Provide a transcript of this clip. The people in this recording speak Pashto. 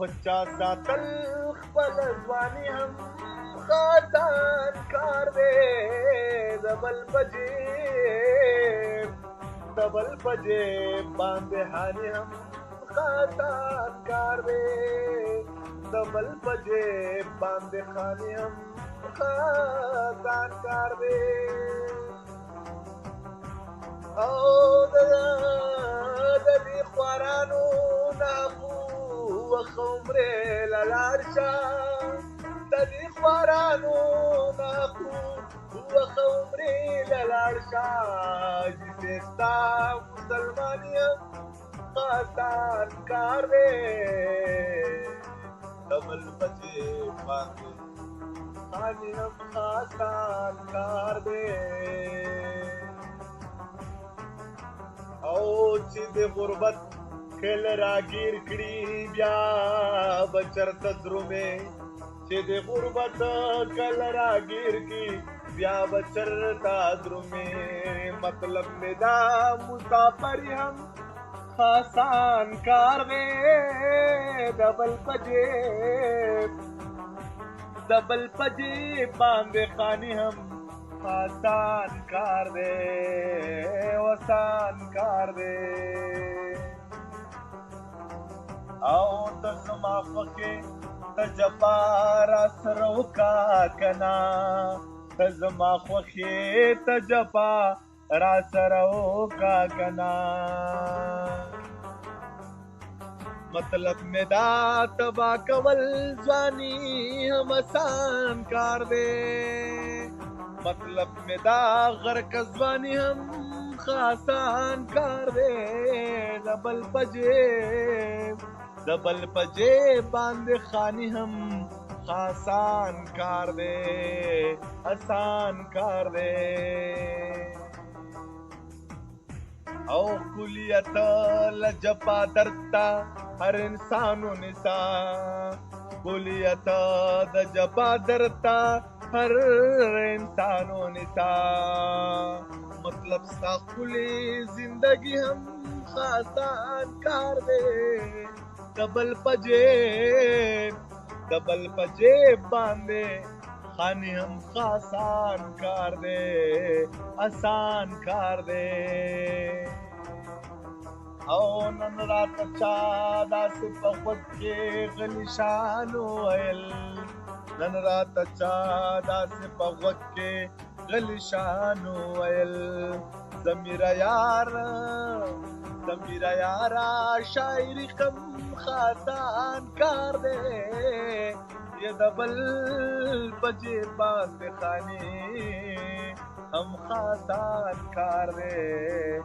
बच्चा सा तल्ख पल ځواني هم خاطان کار دے دبل بجے باندې هاني هم خاطان کار دے دبل بجے باندې خاني هم خاطان کار دے او د دې خوارانو ناخو وخمره لالارشا د دې خوارانو ناخو وخمره لالارشا جستا مسلمانیم خاطان کار دے دبل بجے باندې خاني هم خاطان کار دے او چې د غربت خل راگیر کړي بیا بچرته درومه چې د غربت خل راگیر کړي بیا بچرته درومه مطلب می دا مسافر هم آسان کار دے دبل پجے باندې خانی هم آسان کار دے آسان کار دے او تزما فکے تجبارا سرو کا کنا تزما فکے تجبارا سرو کا کنا مطلب میں دا تبا کول ځواني هم آسان کار دے مطلب میں دا غرق ځواني هم خاصان کار دے دبل پجے باندې خانی هم خاصان کار دے آسان کار دے او کلیت لجپا درتا ہر انسانو نسا کلیت د جپا درتا ہر انسانو نسا مطلب سا کلی زندگی ہم خاصان کار دے دبل پجے باندے خانی ہم خاصان کار دے آسان کار دے او نن رات چا داس پخوت کے غلیشانو ایل نن رات چا داس پخوت کے غلیشانو ایل زمیرا یارا شاعری کم خاطان کار دے یہ دبل بجے باندھ خانی ہم خاطان کار دے